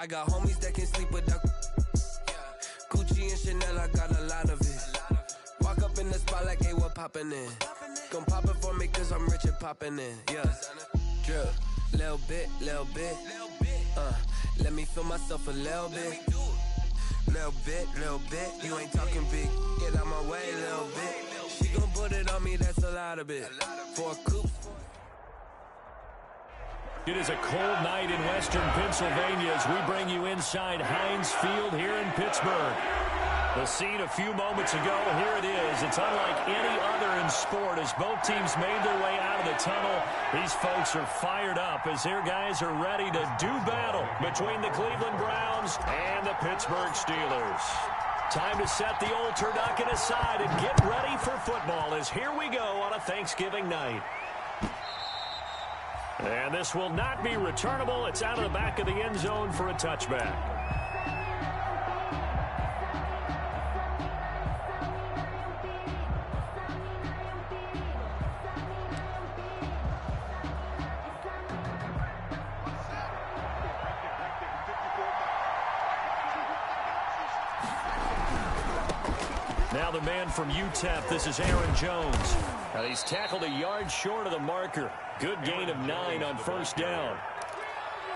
I got homies that can sleep without Gucci and Chanel, I got a lot of it. Walk up in the spot like, hey, what poppin' in? Come pop it for me, cause I'm rich and poppin' in. Yeah, drip, little bit. Let me feel myself a little bit. Little bit. You ain't talking big. Get out my way, little bit. She gon' put it on me, that's a lot of it. For a coupe. It is a cold night in western Pennsylvania as we bring you inside Heinz Field here in Pittsburgh. The scene a few moments ago, here it is. It's unlike any other in sport as both teams made their way out of the tunnel. These folks are fired up as their guys are ready to do battle between the Cleveland Browns and the Pittsburgh Steelers. Time to set the old turducken aside and get ready for football as here we go on a Thanksgiving night. And this will not be returnable. It's out of the back of the end zone for a touchback. Now the man from UTEP, this is Aaron Jones. Now he's tackled a yard short of the marker. Good gain of 9 on first down.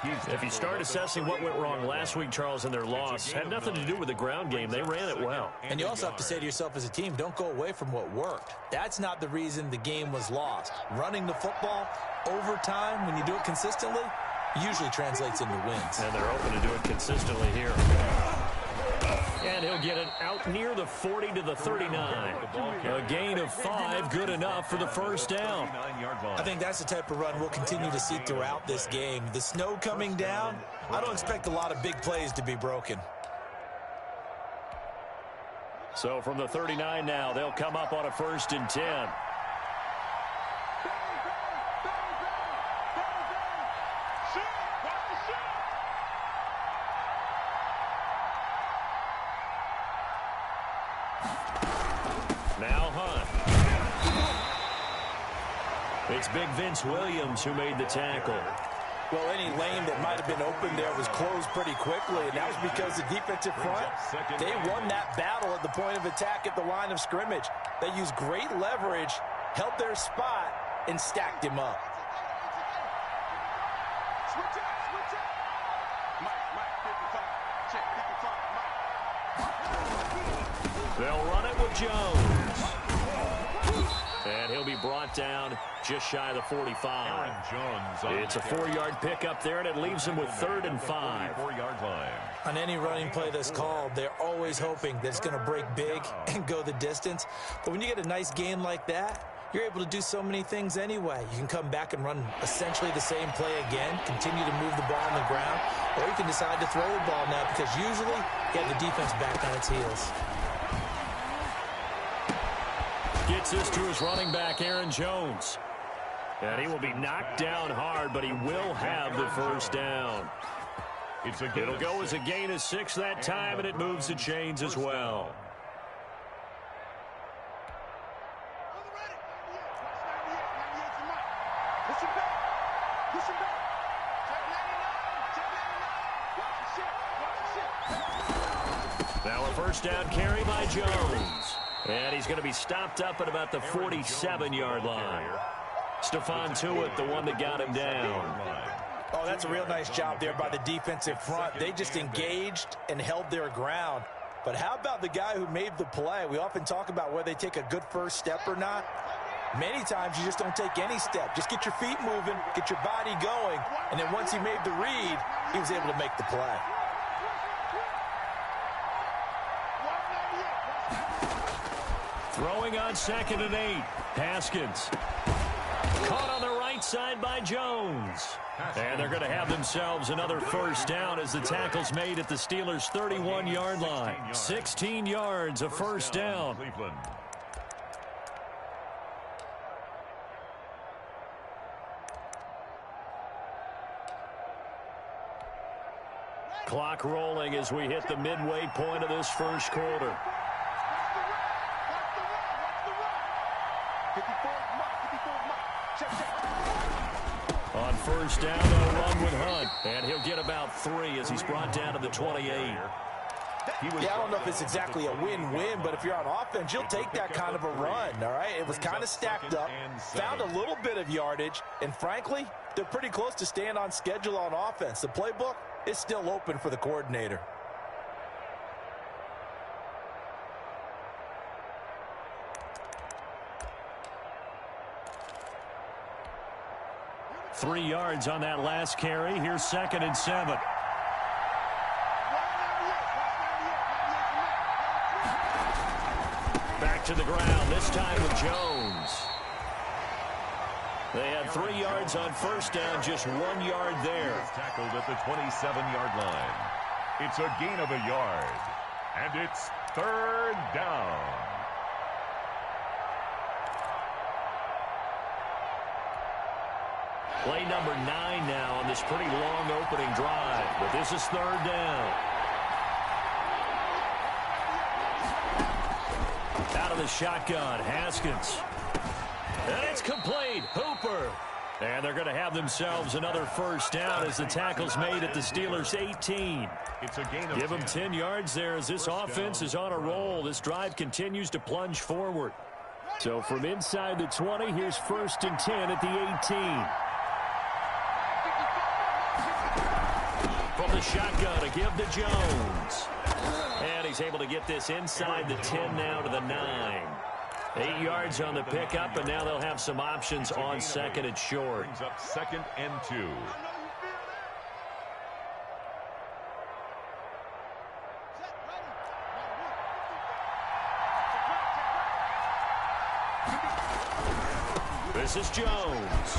If you start assessing what went wrong last week, Charles, in their loss, had nothing to do with the ground game. They ran it well. And you also have to say to yourself as a team, don't go away from what worked. That's not the reason the game was lost. Running the football over time, when you do it consistently, usually translates into wins. And they're hoping to do it consistently here. And he'll get it out near the 40 to the 39. A gain of 5, good enough for the first down. I think that's the type of run we'll continue to see throughout this game. The snow coming down, I don't expect a lot of big plays to be broken. So from the 39 now, they'll come up on a 1st and 10. It's Big Vince Williams who made the tackle. Well, any lane that might have been open there was closed pretty quickly, and that was because the defensive front, they won that battle at the point of attack at the line of scrimmage. They used great leverage, held their spot, and stacked him up. They'll run it with Jones. And he'll be brought down just shy of the 45. It's a 4-yard pickup there, and it leaves him with 3rd and 5. On any running play that's called, they're always hoping that it's going to break big and go the distance. But when you get a nice gain like that, you're able to do so many things anyway. You can come back and run essentially the same play again, continue to move the ball on the ground, or you can decide to throw the ball now because usually you have the defense back on its heels. Gets this to his running back, Aaron Jones. And he will be knocked down hard, but he will have the first down. It'll go as a gain of 6 that time, and it moves the chains as well. Now a first down carry by Jones. And he's going to be stopped up at about the 47-yard line. Stephon Tuitt, the one that got him down. Oh, that's a real nice job there by the defensive front. They just engaged and held their ground. But how about the guy who made the play? We often talk about whether they take a good first step or not. Many times you just don't take any step. Just get your feet moving, get your body going, and then once he made the read, he was able to make the play. Throwing on 2nd and 8. Haskins. Caught on the right side by Jones. And they're going to have themselves another first down as the tackle's made at the Steelers' 31-yard line. 16 yards, a first down. Clock rolling as we hit the midway point of this first quarter. On first down, they'll run with Hunt. And he'll get about 3 as he's brought down to the 28. Yeah, I don't know if it's exactly a win-win, but if you're on offense, you'll take that kind of a run, all right? It was kind of stacked up, found a little bit of yardage, and frankly, they're pretty close to staying on schedule on offense. The playbook is still open for the coordinator. Three yards on that last carry. Here's 2nd and 7. Back to the ground, this time with Jones. They had 3 yards on first down, just 1 yard there. Tackled at the 27-yard line. It's a gain of a yard, and it's 3rd down. Play number 9 now on this pretty long opening drive, but this is 3rd down. Out of the shotgun, Haskins. And it's complete. Hooper. And they're going to have themselves another first down as the tackle's made at the Steelers' 18. It's a gain of Give them 10 yards there as this offense is on a roll. This drive continues to plunge forward. So from inside the 20, here's 1st and 10 at the 18. From the shotgun to give to Jones. And he's able to get this inside the 10 now to the 9. 8 yards on the pickup, and now they'll have some options on 2nd and short. Brings up 2nd and 2. This is Jones.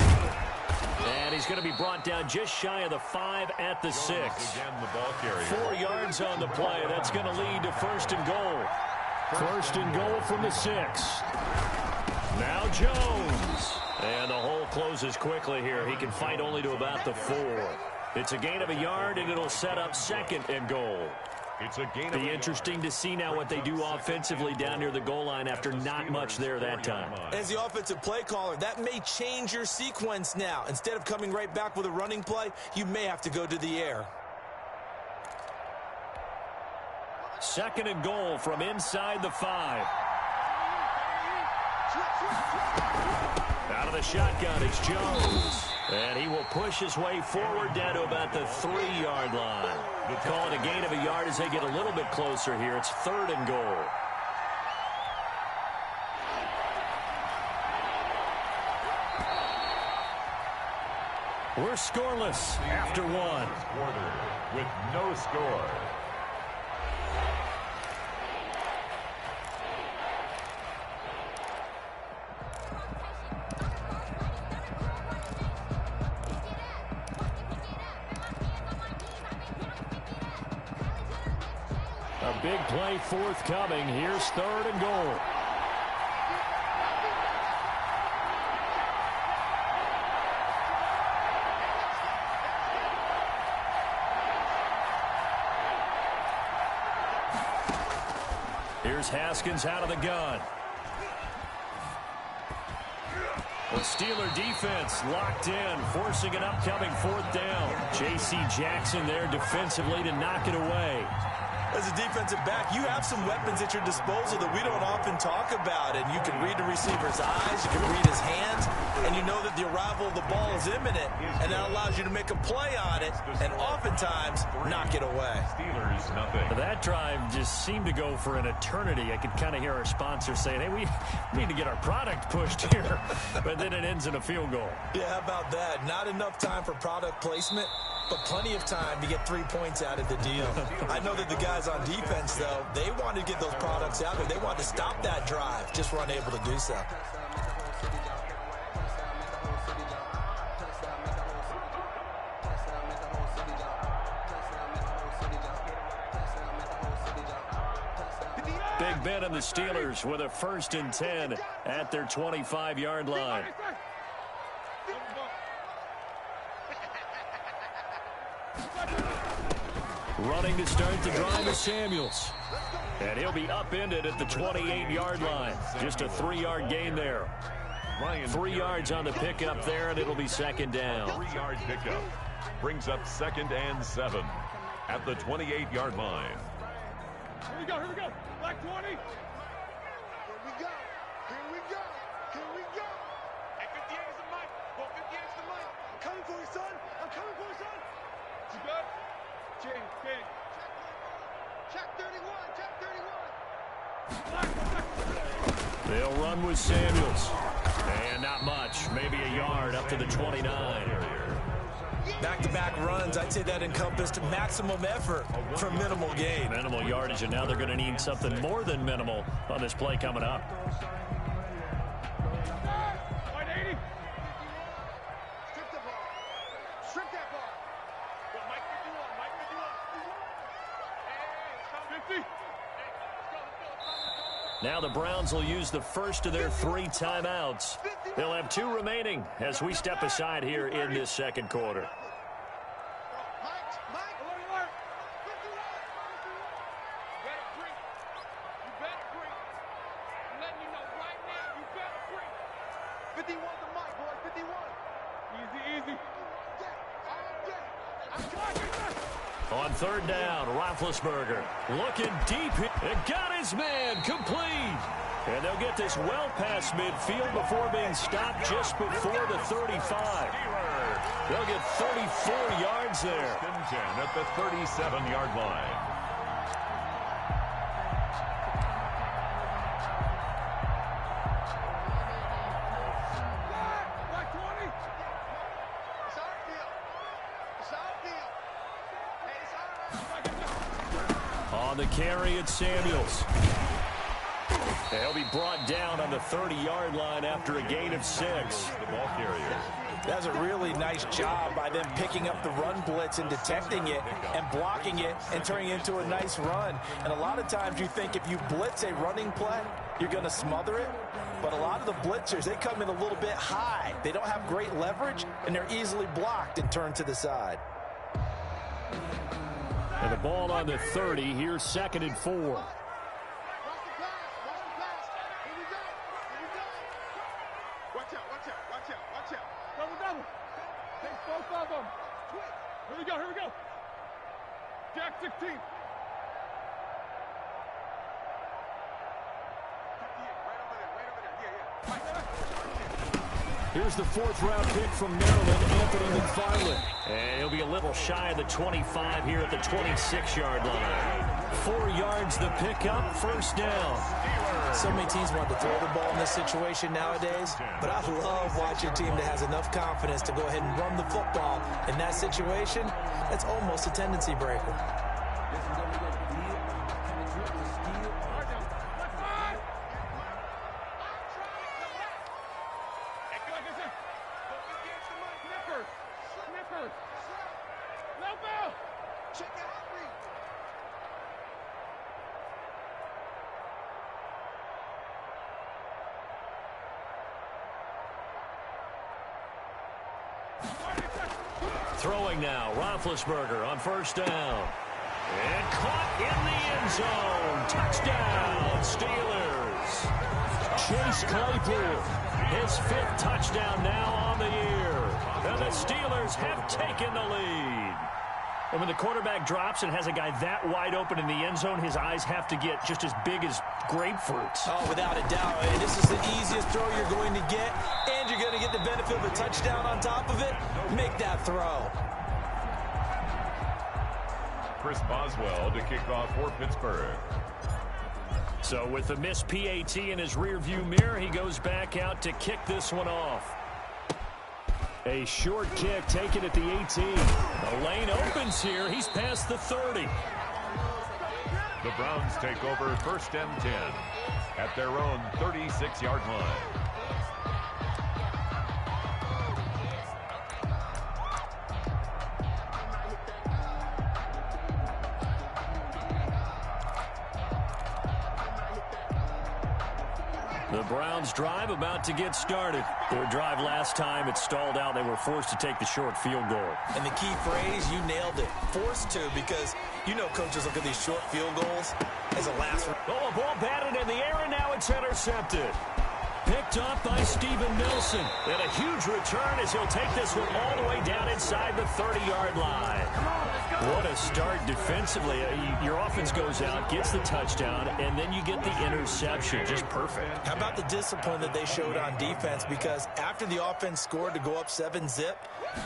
And he's going to be brought down just shy of the 5 at the 6. Again, the ball carrier. 4 yards on the play. That's going to lead to 1st and goal. 1st and goal from the 6. Now Jones. And the hole closes quickly here. He can fight only to about the 4. It's a gain of a yard, and it'll set up 2nd and goal. It's a gain. Be interesting to see now what they do offensively down near the goal line after not much there that time. As the offensive play caller, that may change your sequence now. Instead of coming right back with a running play, you may have to go to the air. 2nd and goal from inside the 5. Out of the shotgun, it's Jones. And he will push his way forward down to about the 3-yard line. Call it a gain of a yard as they get a little bit closer here. It's 3rd and goal. We're scoreless after 1. Quarter with no score. A big play forthcoming. Here's 3rd and goal. Here's Haskins out of the gun. The Steeler defense locked in, forcing an upcoming 4th down. J.C. Jackson there defensively to knock it away. As a defensive back, you have some weapons at your disposal that we don't often talk about. And you can read the receiver's eyes, you can read his hands, and you know that the arrival of the ball is imminent. And that allows you to make a play on it and oftentimes knock it away. Steelers, nothing. That drive just seemed to go for an eternity. I could kind of hear our sponsor saying, hey, we need to get our product pushed here. But then it ends in a field goal. Yeah, how about that? Not enough time for product placement, but plenty of time to get 3 points out of the deal. I know that the guys on defense, though, they wanted to get those products out there. They wanted to stop that drive, just weren't able to do so. Big Ben and the Steelers with a 1st and 10 at their 25-yard line. Running to start the drive is Samuels. And he'll be upended at the 28-yard line. Just a 3-yard gain there. 3 yards on the pickup there, and it'll be second down. 3-yard pickup brings up 2nd and 7 at the 28-yard line. Here we go, Black 20. Here we go. Hey, 58 is the mic. Well, 58 is the mic. I'm coming for you, son. You good? James, big. Check 31. They'll run with Samuels. And not much, maybe a yard up to the 29. Back-to-back runs, I'd say that encompassed maximum effort for minimal gain. Minimal yardage, and now they're going to need something more than minimal on this play coming up. 180. Strip that ball. Well, Mike 51. Hey, 50. Now the Browns will use the first of their 3 timeouts. They'll have 2 remaining as we step aside here in this second quarter. On 3rd down, Roethlisberger looking deep and got his man complete. And they'll get this well past midfield before being stopped just before the 35. They'll get 34 yards there. 10 at the 37-yard line. On the carry, it's Samuels. He'll be brought down on the 30-yard line after a gain of 6. The ball carrier. That's a really nice job by them picking up the run blitz and detecting it and blocking it and turning it into a nice run. And a lot of times you think if you blitz a running play, you're going to smother it. But a lot of the blitzers, they come in a little bit high. They don't have great leverage, and they're easily blocked and turned to the side. And the ball on the 30, here's 2nd and 4. Double. Take both of them. Here we go. Jack 16. Here's the 4th-round pick from Maryland, Anthony McFarland. And he'll be a little shy of the 25 here at the 26-yard line. 4 yards the pickup, 1st down. So many teams want to throw the ball in this situation nowadays, but I love watching a team that has enough confidence to go ahead and run the football. In that situation, that's almost a tendency breaker. Throwing now, Roethlisberger on 1st down. And caught in the end zone. Touchdown, Steelers. Chase Claypool, his 5th touchdown now on the year. And the Steelers have taken the lead. And when the quarterback drops and has a guy that wide open in the end zone, his eyes have to get just as big as grapefruits. Oh, without a doubt. And this is the easiest throw you're going to get, and you're going to get the benefit of a touchdown on top of it. Make that throw. Chris Boswell to kick off for Pittsburgh. So with the missed PAT in his rearview mirror, he goes back out to kick this one off. A short kick taken at the 18. The lane opens here. He's past the 30. The Browns take over 1st and 10 at their own 36-yard line. The Browns drive about to get started. Their drive last time, it stalled out. They were forced to take the short field goal. And the key phrase, you nailed it. Forced to, because you know coaches look at these short field goals as a last. Oh, a ball batted in the air, and now it's intercepted. picked off by Steven Nelson. And a huge return as he'll take this one all the way down inside the 30-yard line. What a start defensively. Your offense goes out, gets the touchdown, and then you get the interception. Just perfect. How about the discipline that they showed on defense? Because after the offense scored to go up 7-zip,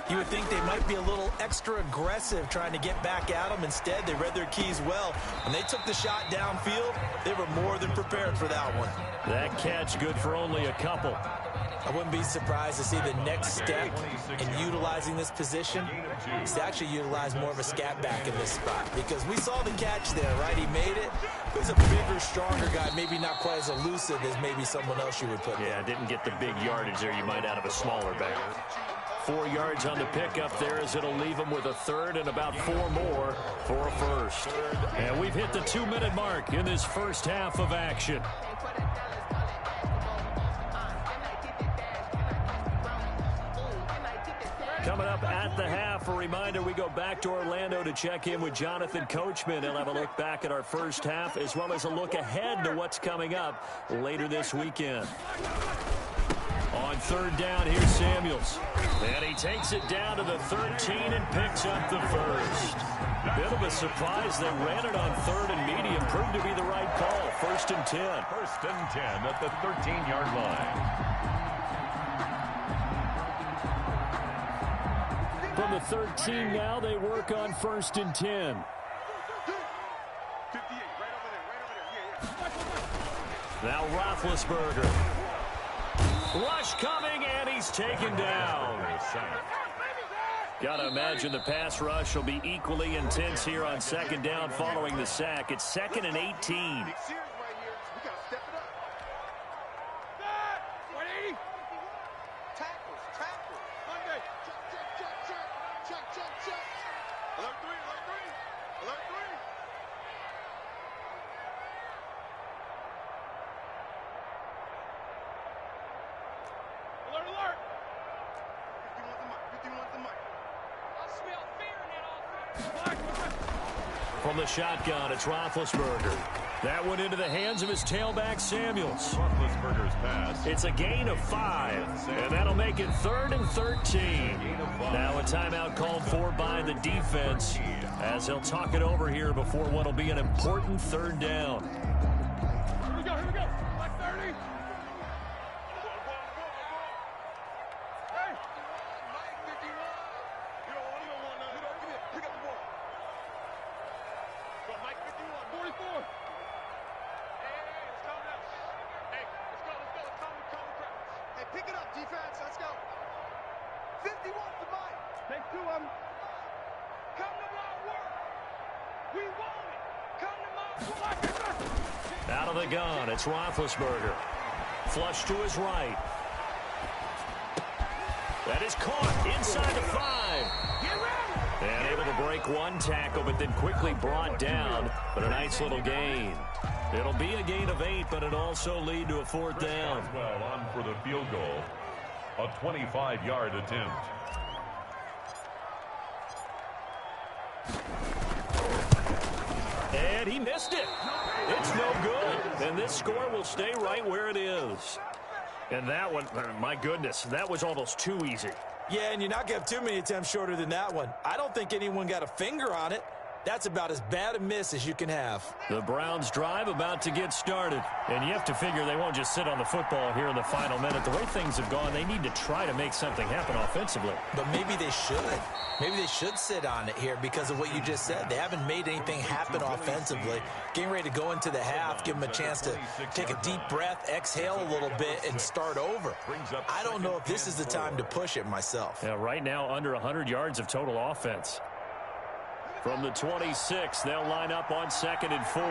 you would think they might be a little extra aggressive trying to get back at them. Instead, they read their keys well. When they took the shot downfield, they were more than prepared for that one. That catch good for only a couple. I wouldn't be surprised to see the next step in utilizing this position is to actually utilize more of a scat back in this spot, because we saw the catch there, right? He made it. He's a bigger, stronger guy, maybe not quite as elusive as maybe someone else you would put there. Yeah, didn't get the big yardage there you might out of a smaller back. 4 yards on the pickup there as it'll leave him with a third and about 4 more for a first. And we've hit the 2-minute mark in this first half of action. Coming up at the half, a reminder, we go back to Orlando to check in with Jonathan Coachman. He'll have a look back at our first half as well as a look ahead to what's coming up later this weekend. On third down, here's Samuels. And he takes it down to the 13 and picks up the first. Bit of a surprise. They ran it on third and medium. Proved to be the right call. 1st and 10. 1st and 10 at the 13-yard line. From the 13 now, they work on 1st and 10. 58, right over there. Now Roethlisberger. Rush coming, and he's taken down. Got to imagine the pass rush will be equally intense here on 2nd down following the sack. It's 2nd and 18. Big series right here. We got to step it up. 180. Tackles. Monday. Check. Alert 3. Alert 3. Alert. 51's the mic. I smell fear in that offense. From the shotgun, it's Roethlisberger. That went into the hands of his tailback, Samuels. Roethlisberger's pass. It's a gain of 5, and that'll make it 3rd and 13. Now a timeout called for by the defense as they'll talk it over here before what'll be an important 3rd down. Here we go. Like 30. Hey. Mike 51. You don't want none. Come here. Pick up the ball. Go, Mike 51. 44. Hey, let's calm down. Hey, let's go. Calm practice. Hey, pick it up, defense. Let's go. 51's the Mike. Take 2 of them. Come to my work. We want it. Come to my work. Out of the gun, it's Roethlisberger. Flush to his right. That is caught inside the 5. Get ready. And able to break one tackle, but then quickly brought down. But a nice little gain. It'll be a gain of 8, but it'll also lead to a 4th down. Well, on for the field goal. A 25-yard attempt. And he missed it. It's no good. And this score will stay right where it is. And that one, my goodness, that was almost too easy. Yeah, and you're not going to have too many attempts shorter than that one. I don't think anyone got a finger on it. That's about as bad a miss as you can have. The Browns drive about to get started. And you have to figure they won't just sit on the football here in the final minute. The way things have gone, they need to try to make something happen offensively. But maybe they should. Maybe they should sit on it here because of what you just said. They haven't made anything happen offensively. Getting ready to go into the half, give them a chance to take a deep breath, exhale a little bit, and start over. I don't know if this is the time to push it myself. Yeah, right now, under 100 yards of total offense. From the 26, they'll line up on 2nd and 4.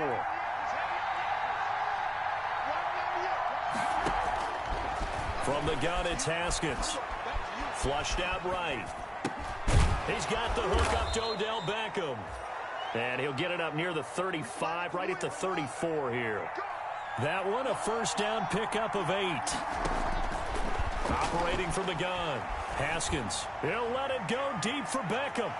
From the gun, it's Haskins. Flushed out right. He's got the hook up to Odell Beckham. And he'll get it up near the 35, right at the 34 here. That one, a 1st down pickup of 8. Operating from the gun. Haskins. He'll let it go deep for Beckham.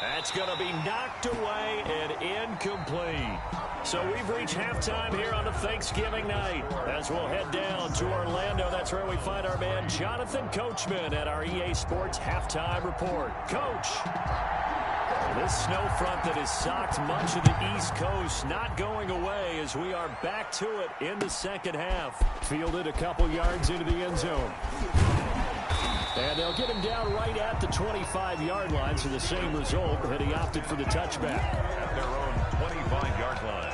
That's going to be knocked away and incomplete. So we've reached halftime here on a Thanksgiving night. As we'll head down to Orlando, that's where we find our man Jonathan Coachman at our EA Sports Halftime Report. Coach, this snow front that has socked much of the East Coast not going away as we are back to it in the second half. Fielded a couple yards into the end zone. And they'll get him down right at the 25-yard line, so the same result, that he opted for the touchback. At their own 25-yard line.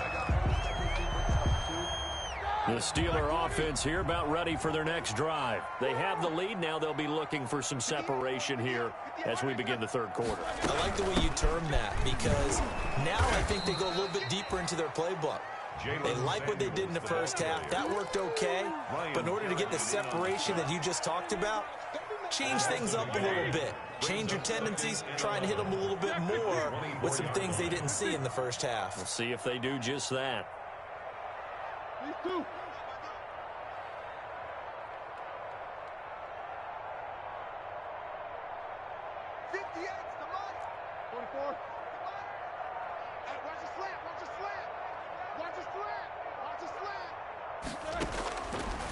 The Steeler offense here about ready for their next drive. They have the lead. Now they'll be looking for some separation here as we begin the third quarter. I like the way you term that because now I think they go a little bit deeper into their playbook. They like what they did in the first half. That worked okay. But in order to get the separation that you just talked about, change things up a little bit. Change your tendencies, try and hit them a little bit more with some things they didn't see in the first half. We'll see if they do just that.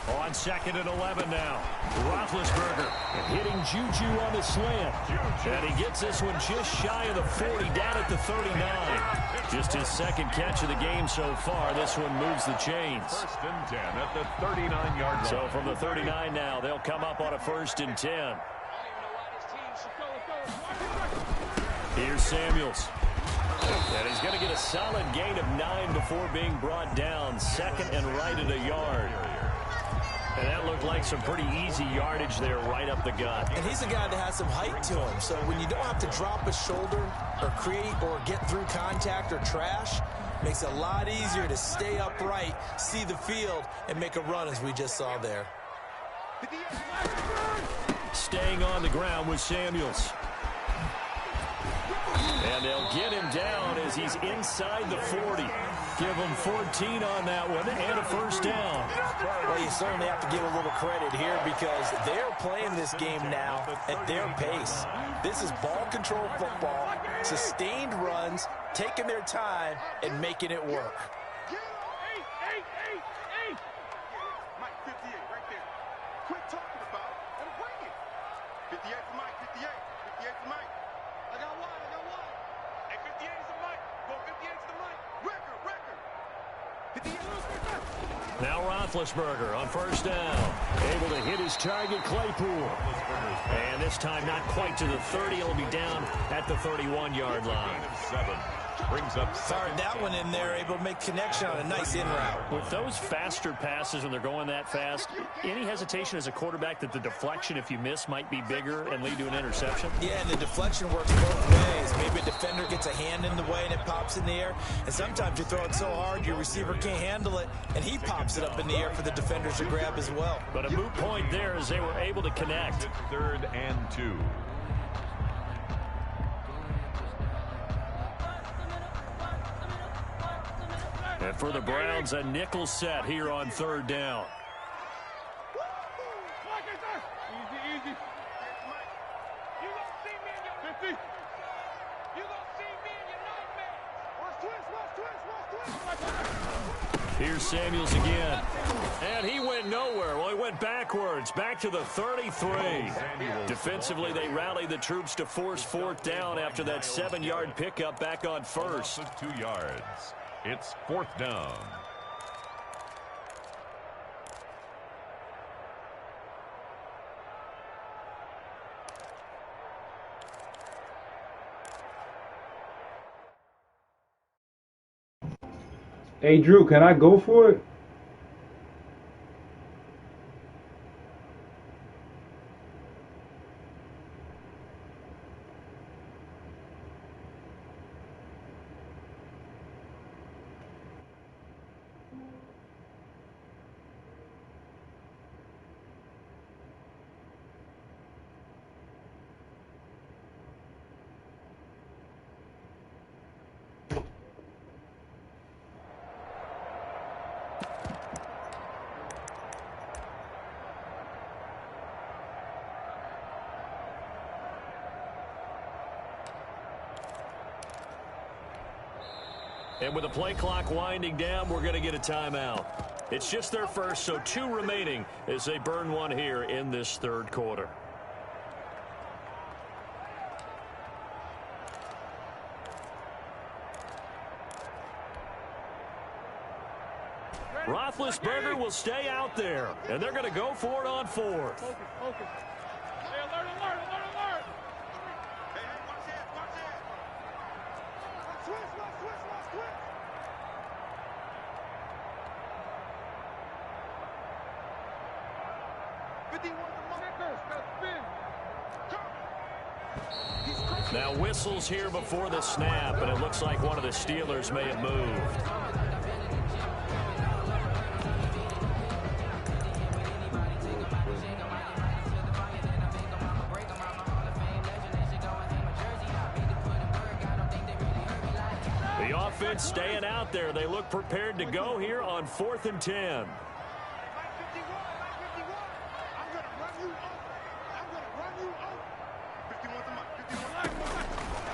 On 2nd and 11 now. Roethlisberger hitting Juju on the slant. And he gets this one just shy of the 40, down at the 39. Just his second catch of the game so far. This one moves the chains. 1st and 10 at the 39-yard line. So from the 39 now, they'll come up on a 1st and 10. Here's Samuels. And he's going to get a solid gain of 9 before being brought down. 2nd and right at a yard. And that looked like some pretty easy yardage there right up the gut. And he's a guy that has some height to him. So when you don't have to drop a shoulder or create or get through contact or trash, makes it a lot easier to stay upright, see the field, and make a run as we just saw there. Staying on the ground with Samuels. And they'll get him down as he's inside the 40. Give him 14 on that one and a 1st down. Well, you certainly have to give a little credit here because they're playing this game now at their pace. This is ball control football, sustained runs, taking their time, and making it work. Mike, 58 right there. Quit talking about it and bring it. 58 for Mike, 58. 58 for Mike. I got one. Hey, 58 is the Mike. Go 58 is the Mike. Record. Now Roethlisberger on 1st down. Able to hit his target, Claypool. And this time not quite to the 30. He'll be down at the 31-yard line. 7. Brings up Fired that one in there, able to make connection on a nice in route. With those faster passes when they're going that fast, any hesitation as a quarterback that the deflection, if you miss, might be bigger and lead to an interception? Yeah, and the deflection works both ways. Maybe a defender gets a hand in the way and it pops in the air. And sometimes you throw it so hard your receiver can't handle it, and he pops it up in the air for the defenders to grab as well. But a moot point there as they were able to connect. It's 3rd and 2. And for the Browns, a nickel set here on 3rd down. Easy. You gonna see me in your 50. You gonna see me in your nightmares. Watch twist. Here's Samuels again. And he went nowhere. Well, he went backwards, back to the 33. Defensively, they rallied the troops to force 4th down after that 7-yard pickup back on 1st. 2 yards. It's 4th down. Hey, Drew, can I go for it? And with the play clock winding down, we're going to get a timeout. It's just their first, so 2 remaining as they burn one here in this third quarter. Roethlisberger will stay out there, and they're going to go for it on 4th. Focus, focus. Hey, alert, alert, alert, alert. Hey, watch it, watch it. Switch, switch, switch. 51 the markers, that's spin. Now whistles here before the snap, and it looks like one of the Steelers may have moved. Offense staying out there. They look prepared to go here on 4th and 10.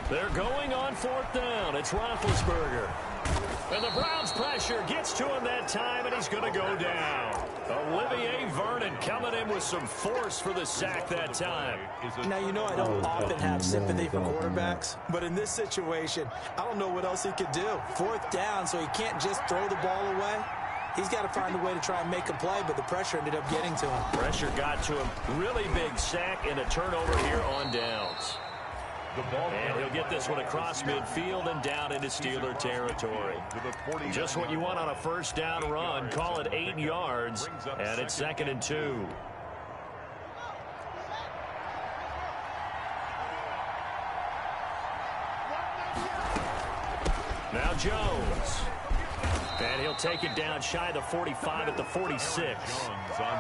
They're going on 4th down. It's Roethlisberger. And the Browns pressure gets to him that time, and he's going to go down. Olivier Vernon coming in with some force for the sack that time. Now, you know I don't often have sympathy for quarterbacks, but in this situation, I don't know what else he could do. 4th down, so he can't just throw the ball away. He's got to find a way to try and make a play, but the pressure ended up getting to him. Pressure got to him. Really big sack and a turnover here on downs. And he'll get this one across midfield and down into Steeler territory. Just what you want on a first down run. Call it 8 yards, and it's 2nd and 2. Now Jones. And he'll take it down shy of the 45 at the 46.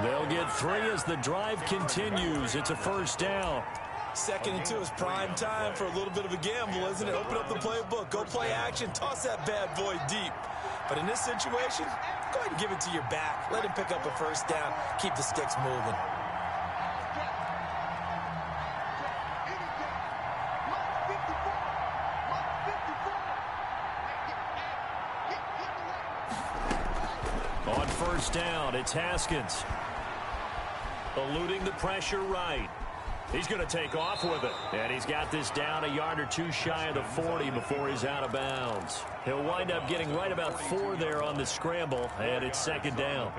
They'll get 3 as the drive continues. It's a first down. 2nd and 2 is prime time for a little bit of a gamble, isn't it? Open up the playbook, go play action, toss that bad boy deep. But in this situation, go ahead and give it to your back. Let him pick up a first down. Keep the sticks moving. On first down, it's Haskins. Eluding the pressure right. He's going to take off with it. And he's got this down a yard or 2 shy of the 40 before he's out of bounds. He'll wind up getting right about 4 there on the scramble, and it's 2nd down.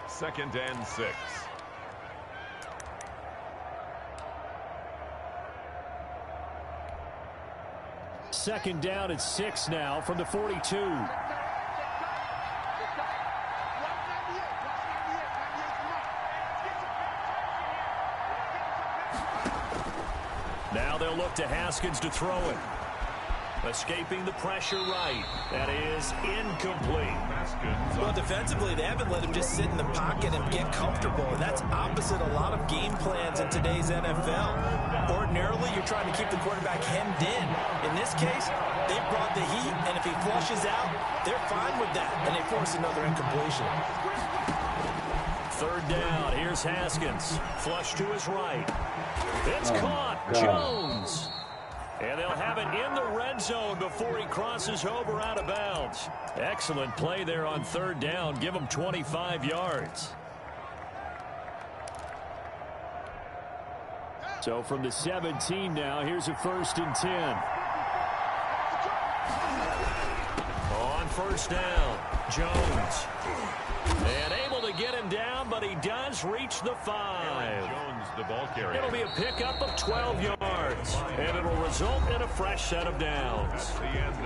2nd and 6. Second down at 6 now from the 42. Now they'll look to Haskins to throw it. Escaping the pressure right. That is incomplete. Well, defensively, they haven't let him just sit in the pocket and get comfortable. And that's opposite a lot of game plans in today's NFL. Ordinarily, you're trying to keep the quarterback hemmed in. In this case, they brought the heat, and if he flushes out, they're fine with that. And they force another incompletion. 3rd down. Here's Haskins. Flush to his right. It's caught. Jones. And they'll have it in the red zone before he crosses over out of bounds. Excellent play there on 3rd down. Give him 25 yards. So from the 17 now, here's a 1st and 10. On 1st down, Jones. And able to get him down, but he does reach the 5. Jones, the ball carrier. It'll be a pickup of 12 yards, and it'll result in a fresh set of downs.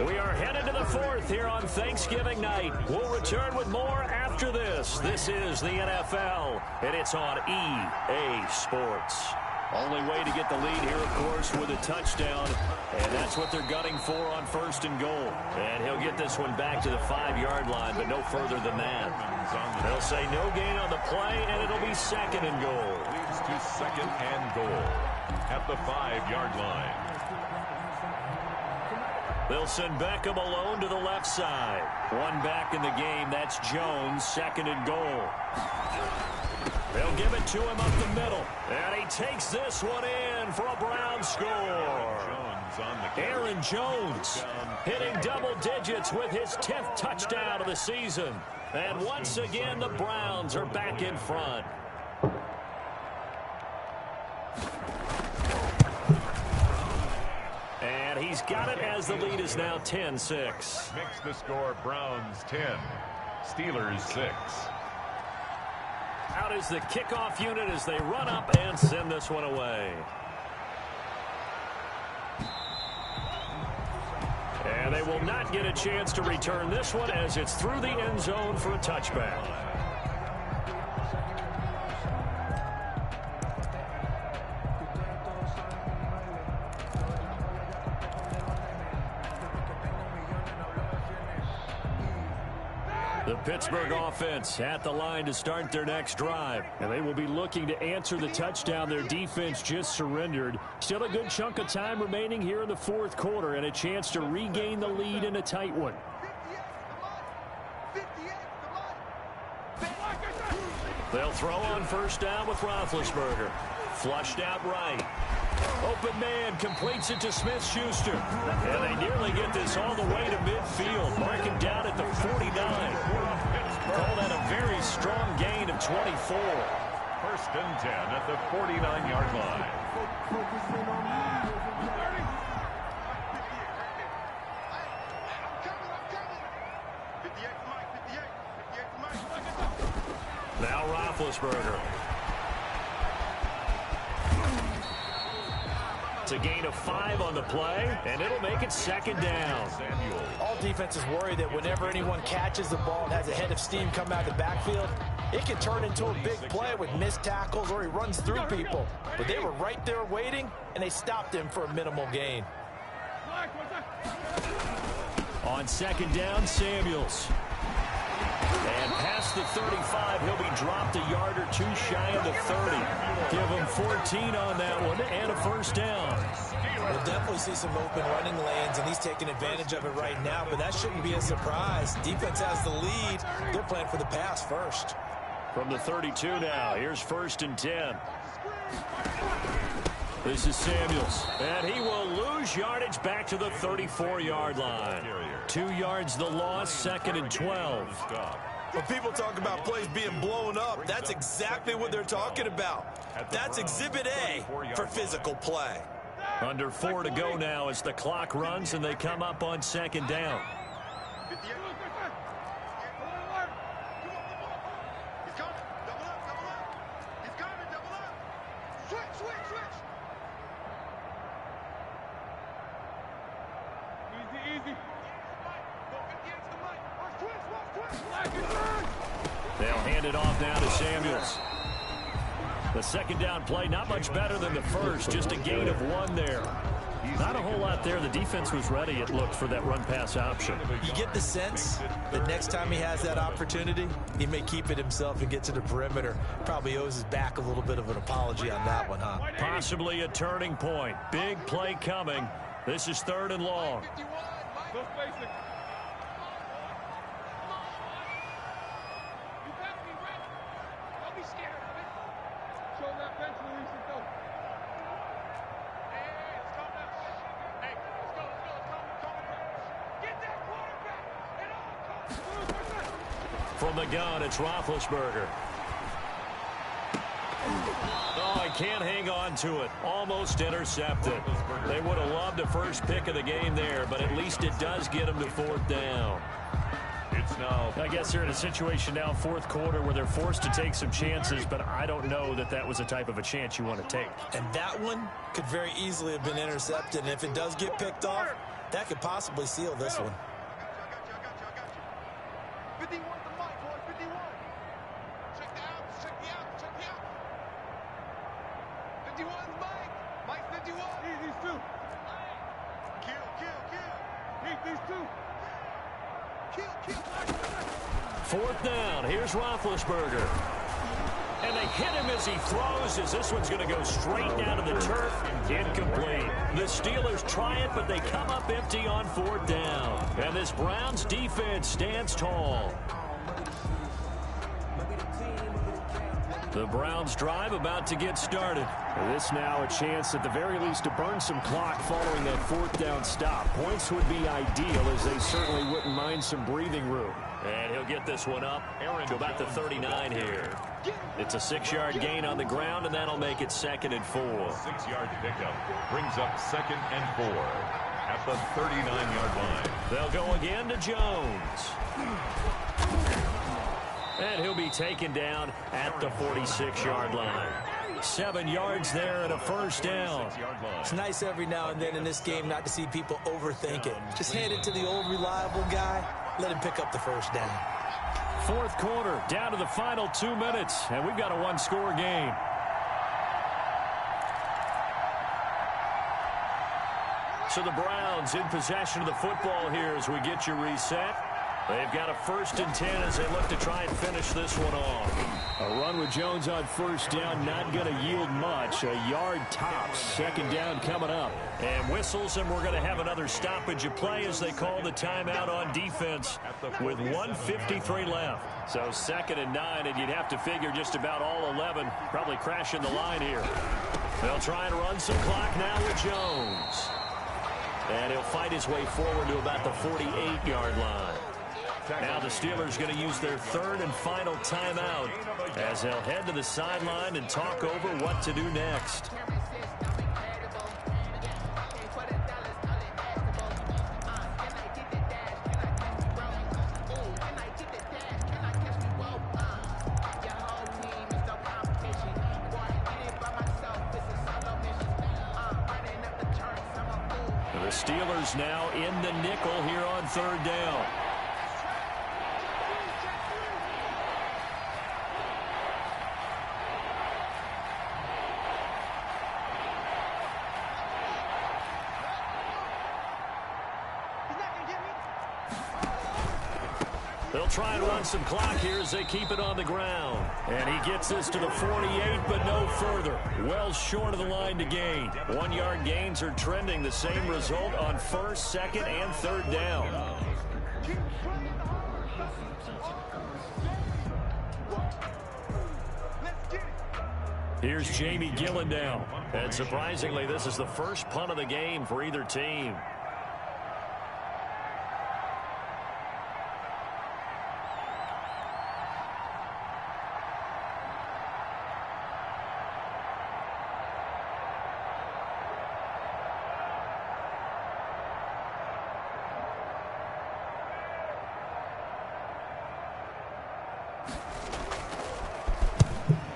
We are headed to the 4th here on Thanksgiving night. We'll return with more after this. This is the NFL, and it's on EA Sports. Only way to get the lead here, of course, with a touchdown, and that's what they're gunning for on 1st and goal. And he'll get this one back to the 5-yard line, but no further than that. They'll say no gain on the play, and it'll be 2nd and goal. Leads to 2nd and goal at the 5-yard line. They'll send Beckham alone to the left side. One back in the game, that's Jones, 2nd and goal. They'll give it to him up the middle. And he takes this one in for a Brown score. Aaron Jones hitting double digits with his 10th touchdown of the season. And once again, the Browns are back in front. And he's got it as the lead is now 10-6. Makes the score Browns 10, Steelers 6. Out is the kickoff unit as they run up and send this one away. And they will not get a chance to return this one as it's through the end zone for a touchback. The Pittsburgh offense at the line to start their next drive. And they will be looking to answer the touchdown their defense just surrendered. Still a good chunk of time remaining here in the fourth quarter and a chance to regain the lead in a tight one. They'll throw on first down with Roethlisberger. Flushed out right. Open man completes it to Smith-Schuster. And they nearly get this all the way to midfield. Marking down at the 49. Call that a very strong gain of 24. First and 10 at the 49-yard line. Now Roethlisberger. It's a gain of 5 on the play, and it'll make it second down. All defenses worry that whenever anyone catches the ball and has a head of steam come out of the backfield, it can turn into a big play with missed tackles or he runs through people. But they were right there waiting, and they stopped him for a minimal gain. On second down, Samuels. And past the 35, he'll be dropped a yard or two shy of the 30. Give him 14 on that one and a first down. We'll definitely see some open running lanes, and he's taking advantage of it right now, but that shouldn't be a surprise. Defense has the lead. They're playing for the pass first. From the 32 now, here's first and 10. This is Samuels, and he will lose yardage back to the 34-yard line. 2 yards the loss, second and 12. When people talk about plays being blown up, that's exactly what they're talking about. That's Exhibit A for physical play. Under 4 to go now as the clock runs and they come up on second down. They'll hand it off now to Samuels. The second down play, not much better than the first, just a gain of 1 there. Not a whole lot there. The defense was ready, it looked, for that run-pass option. You get the sense that next time he has that opportunity, he may keep it himself and get to the perimeter. Probably owes his back a little bit of an apology on that one, huh? Possibly a turning point. Big play coming. This is third and long. From the gun, it's Roethlisberger. Oh, he can't hang on to it. Almost intercepted. They would have loved a first pick of the game there, but at least it does get them to fourth down. It's now, I guess they're in a situation now, fourth quarter, where they're forced to take some chances, but I don't know that that was the type of a chance you want to take. And that one could very easily have been intercepted, and if it does get picked off, that could possibly seal this one. 51 to Mike, boy, 51. Check the out, check the out, check the out. 51's Mike. Mike 51. These two. Kill. These two. Kill. Fourth down. Here's Roethlisberger. And they hit him as he throws, as this one's going to go straight down to the turf. Incomplete. The Steelers try it, but they come up empty on fourth down. And this Browns defense stands tall. The Browns drive about to get started. This now a chance at the very least to burn some clock following that fourth down stop. Points would be ideal, as they certainly wouldn't mind some breathing room. And he'll get this one up to about the 39 here. It's a 6-yard gain on the ground, and that'll make it 2nd and 4. 6-yard pickup brings up 2nd and 4 at the 39-yard line. They'll go again to Jones. And he'll be taken down at the 46-yard line. 7 yards there and a first down. It's nice every now and then in this game not to see people overthink it. Just hand it to the old reliable guy. Let him pick up the first down. Fourth quarter, down to the final 2 minutes, and we've got a one-score game. So the Browns in possession of the football here as we get you reset. They've got a 1st and 10 as they look to try and finish this one off. A run with Jones on first down, not going to yield much. A yard tops. 2nd down coming up. And whistles, and we're going to have another stoppage of play as they call the timeout on defense with 1:53 left. So 2nd and 9, and you'd have to figure just about all 11 probably crashing the line here. They'll try and run some clock now with Jones. And he'll fight his way forward to about the 48-yard line. Now the Steelers going to use their 3rd and final timeout as they'll head to the sideline and talk over what to do next. The Steelers now in the nickel here on 3rd down. They'll try and run some clock here as they keep it on the ground. And he gets this to the 48, but no further. Well short of the line to gain. 1-yard gains are trending the same result on 1st, 2nd, and 3rd down. Here's Jamie Gillen now. And surprisingly, this is the first punt of the game for either team.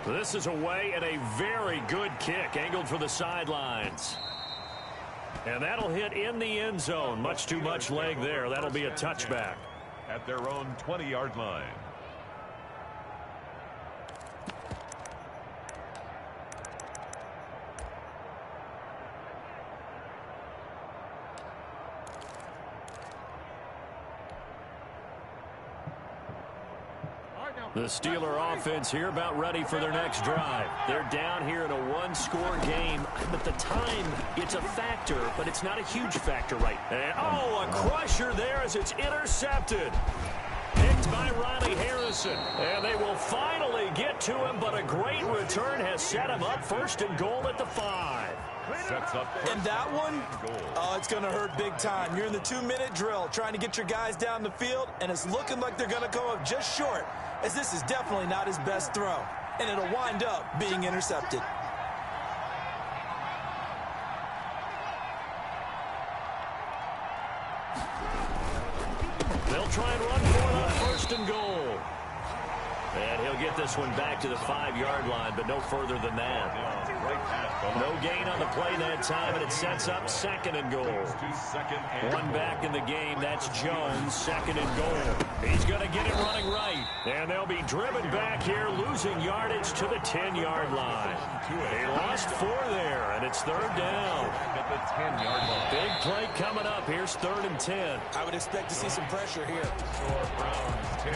This is away and a very good kick angled for the sidelines. And that'll hit in the end zone. Much too much leg there. That'll be a touchback. At their own 20-yard line. The Steeler offense here about ready for their next drive. They're down here in a one-score game. But the time, it's a factor, but it's not a huge factor right now. And, oh, a crusher there as it's intercepted. Picked by Riley Harrison. And they will finally get to him, but a great return has set him up 1st and goal at the 5. Sets up and that one, oh, it's going to hurt big time. You're in the 2-minute drill trying to get your guys down the field, and it's looking like they're going to come up just short, as this is definitely not his best throw, and it'll wind up being intercepted. They'll try and run for it on 1st and goal. And he'll get this one back to the 5-yard line, but no further than that. No gain on the play that time, and it sets up 2nd and goal. One back in the game, that's Jones, 2nd and goal. He's going to get it running right. And they'll be driven back here, losing yardage to the 10-yard line. They lost 4 there, and it's 3rd down. At the 10-yard line. Big play coming up. Here's 3rd and 10. I would expect to see some pressure here. For Browns 10.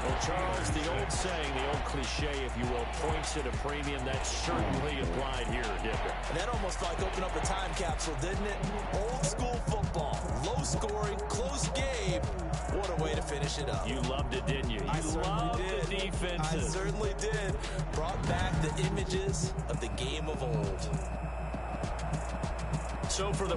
Well, Charles, the old saying, the old cliche, if you will, points at a premium, that certainly applied here, didn't it? And that almost like opened up a time capsule, didn't it? Old school football, low scoring, close game. What a way to finish it up. You loved it, didn't you? I certainly loved did. the I certainly did. Brought back the images of the game of old. So for the